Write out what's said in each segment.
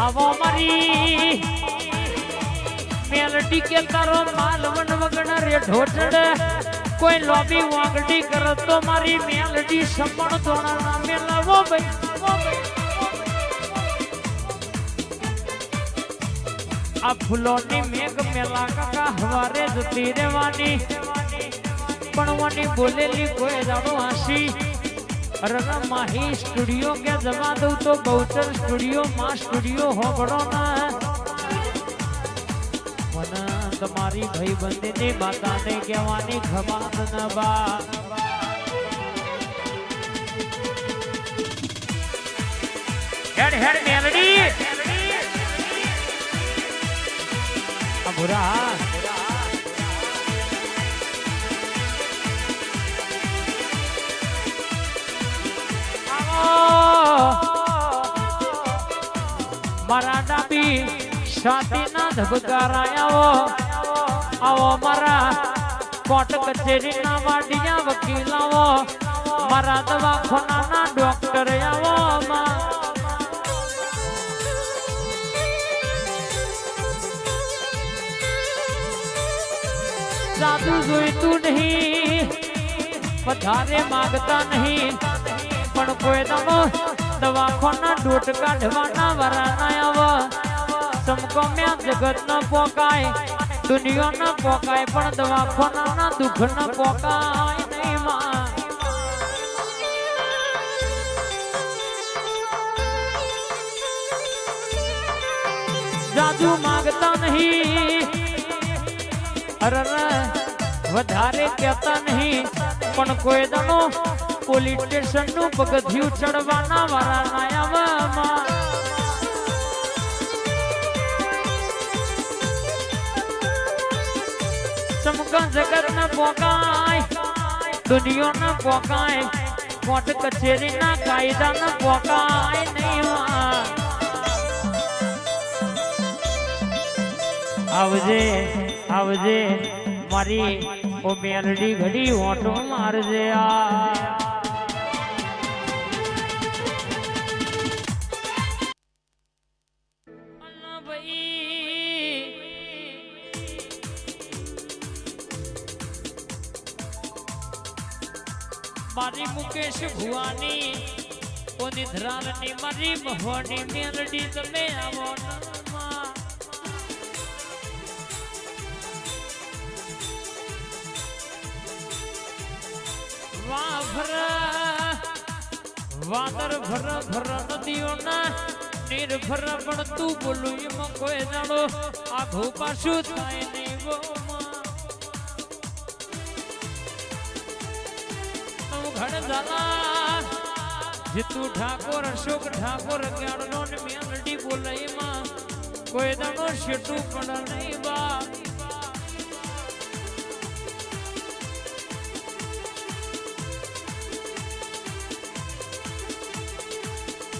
आवो मारी मेलडी के तारो मालवन वगण रे ढोचड़ कोई लॉबी वागड़ी कर तो मारी मेलडी सपन दोना ना मेलावो भाई आ फुलोनी मेघ मेला काका हवारे जती रेवानी पणवानी बोलेली कोई जानो हसी अरे माही स्टूडियो के जमा दो तो बहुचर स्टूडियो मां स्टूडियो हो बड़ो ना मन तुम्हारी भाई बंदी ने माता ने कहवानी खबात न बा हेड हेड मेलडी बुरा मारा डाबी शादी ना धबकारायाओ आओ मारा कोर्ट कचेरी ना वाडिया वकीलाओ मारा दवाखाना ना डॉक्टर आओ मां जादू जोई तू नहीं पधारे मांगता नहीं पण कोई दमो दवाखाना डूट काढ़वाना वराना आवा समको में जगत न पोकाय दुनिया न पोकाय पण दवाखाना न दुख न पोकाय नहीं मां जादू मांगता नहीं अरे वधारे कहता नहीं पण कोई दनो पोलीस स्टेशन नु पगथिયું चढ़वाना वाला नायावा समका जगत न पोकाय दुनिया न पोकाय कोर्ट कचेरी ना कायदा न पोकाय नहीं आवजे आवजे मारी ओ मेलडी घड़ी ओटो मार जे आ मारी मुकेश भुवानी ओ निधरालनी मारी महोनी मेलडी तमे आवो नमा वादर भर भर नदियों ना निर्भर पण तू बोलू एम कोई जानो आघो पाछू थाय नहीं वो घड़ जाला जितू ठाकुर अशोक ठाकुर ज्ञानो ने मेलडी बोले मां कोई दानो शेटू पण नहीं बा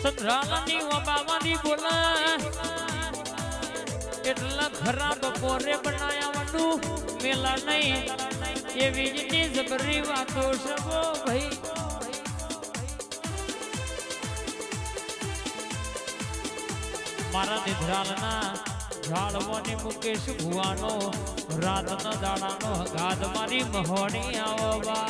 संध्रालानी व बावानी बोला એટલા ખરાબ પોરે બનાયા વડુ મેલા નહીં એવી જની જબરી વાતો સબો ભાઈ મારા નિધરાલના ઝાડવાની મુકેશ ભુવાનો રાતના દાડાનો ગાદ મારી મહોણી આવવા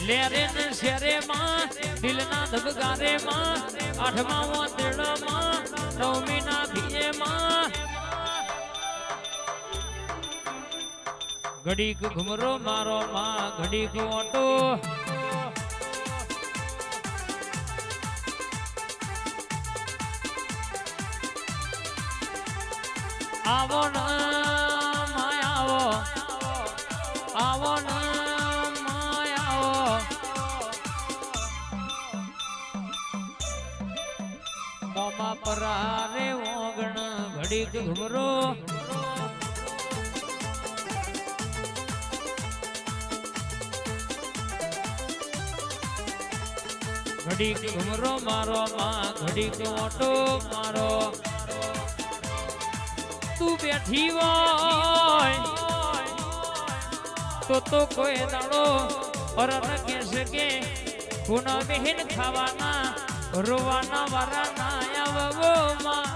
लेरे न शेरे मां दिल ना धबकारे मां आठवां वातेड़ मां नवमी ना भिये मां घड़ी को घुमरो मारो मां घड़ी को ओटो आवो न मायावो आवो न मोमा परारे ओगण घड़ी घुमरो घड़ी घुमरो मारो मां घड़ी को ओटो मारो તું બેઠી હોય તો કોઈ દાડો અરન કહેશે કે પુના બહેન ખાવાના રોવાના વારા ના આવવો માં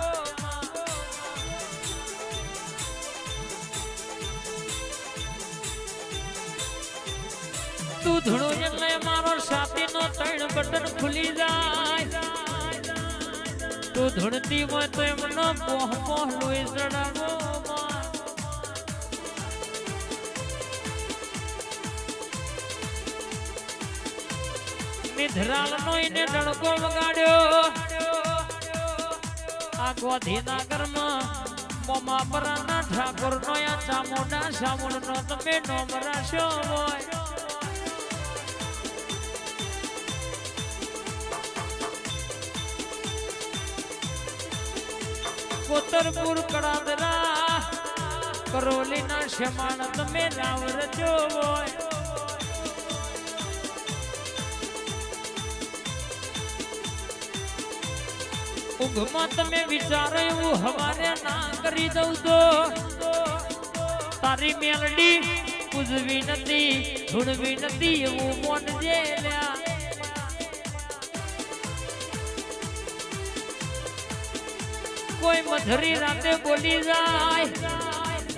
તું ધૂણો એટલે મારો છાતીનો ત્રણ બટન ખુલી જાય તું ધૂણતી હોય તો એમનો પોહ પોહ લોહી ચડાવો નિધરાલ નો એને ડણકો વગાડ્યો આ ગોધીનગર માં મોમાપરાના ઠાકોર નો આ ચામુંડા સામુંડ નો તમે નોમ રાખ્યો હોય કોતરપુર કડાદરા કરોલી ના શમાન તમે રાવ રચો હોય ઊંઘમાં તમે વિચારો એવું હવારે ના કરી દઉં તો તારી મેલડી પૂજવી નથી ધૂણવી નથી એવું મોનજે લ્યા કોઈ મધરી રાતે બોલી જાય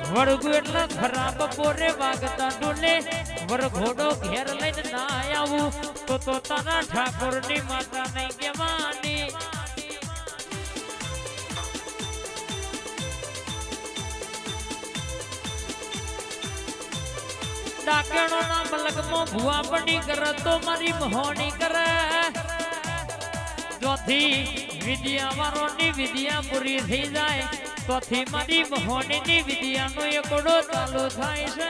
વળગું એટલે ખરાબ પોરે વાગતા ડોલે વરઘોડો ઘેર લઈને ના આવું તો તારા ઠાકોર ની માતા નહીં કહેવાની ડાકણો ના મલકમાં ભુવા પડી કરે તો મારી મહોણી કરે ચોથી વિદ્યા વાળોની વિદ્યા પૂરી થઈ જાય તોથી મારી મહોણીની વિદ્યાનો એકડો ચાલુ થાય છે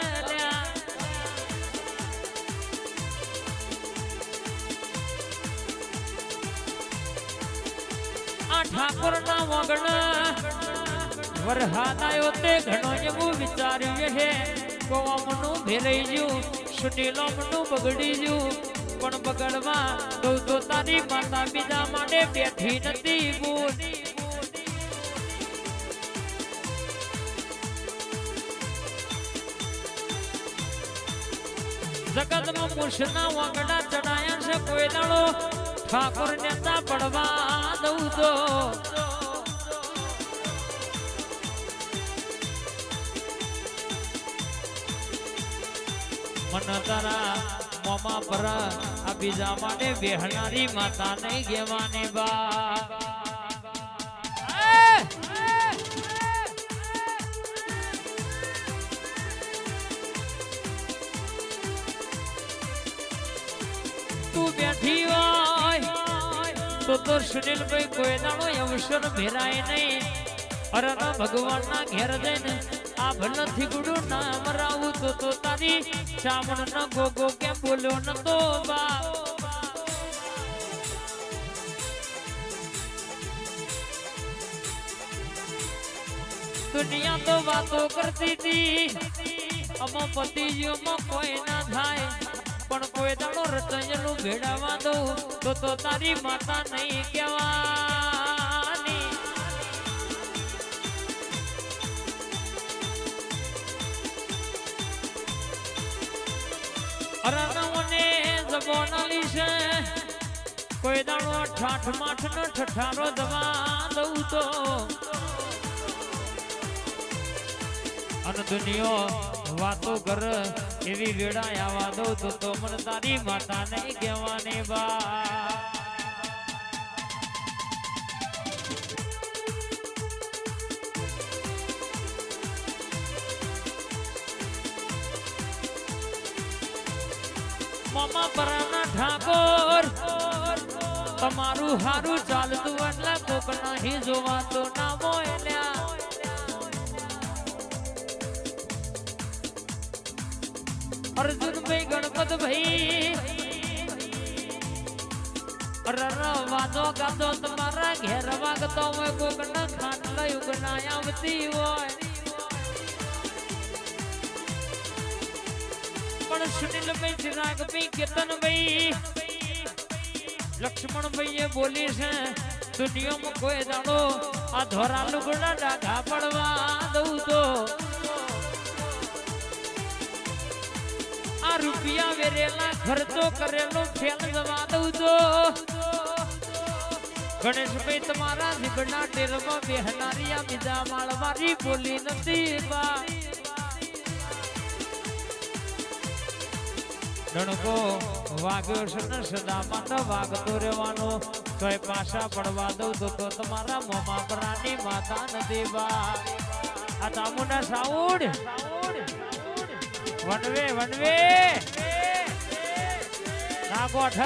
આ ઠાકોર ના વગણ વરહાદ આવ્યો તે ઘણો એવું વિચાર્યું હે કોમનું ભેરાઈ ગયું સુનીલોમનું બગડી ગયું પણ બગડવા તો તારી માતા બીજા માટે બેઠી નથી બોલ જગતમાં મૂર્છના વાંકડા ચડાયા છે કોઈ દાડો ઠાકોર નેતા પડવા દઉં તો મન તારા મોમા પર આ બીજા માટે બેહનારી માતા નહીં કહેવાની બા તું બેઠી હોય તો સુનિલભાઈ કોઈ દાડો અવસર ભેરાય નહીં અરે ભગવાન ના ઘેર જઈને આ ભલથી ગુડું ના મરાવું તો તારી ચામણ ન ગોગો કે બોલ્યો ન તો બા દુનિયા તો વાતો કરતી હતી અમો પતિજીઓમાં કોઈ ના થાય પણ કોઈ દાડો રતંજનું ભેડાવા દઉં તો તારી માતા નહીં કહેવાની અરણવને જબોનાલી છે કોઈ દાડો ઠાઠ માઠ નો ઠઠારો દવા દઉં તો અને દુનિયો વાતો કર એવી વેળા આવા દઉં તો મને તારી માતા નહીં કહેવાની બા મામા પરાના ઠાકોર તમારું હારું ચાલતું એટલે કોક નહીં જોવાતો ના મોયલ્યા અર્જુનભાઈ ગણપતભાઈ વાદો ગાતો તમારા ઘેર વાગતો હોય કોક ના ખાટલા યુગના આવતી હોય પણ સુનિલભાઈ ચિરાગભાઈ કેતનભાઈ લક્ષ્મણભાઈ એ બોલી છે દુનિયામાં કોઈ જાણો આ ધોરા લુગડા ડાઘા પડવા દઉં તો આ રૂપિયા વેરેલા ખર્ચો કરેલો ફેલ જવા દઉં તો ગણેશભાઈ તમારા જીબના ટેલમાં બેહનારિયા બીજા માળ મારી બોલી નથી બા ડણકો વાગ્યો છે ને સદા માટે વાગતો રહેવાનો તોય પાછા પડવા દઉં તો તમારા મોમાં પરાની માતા નથી બા આ તામુના સાઉડ વનવે વનવે ના ગોઠ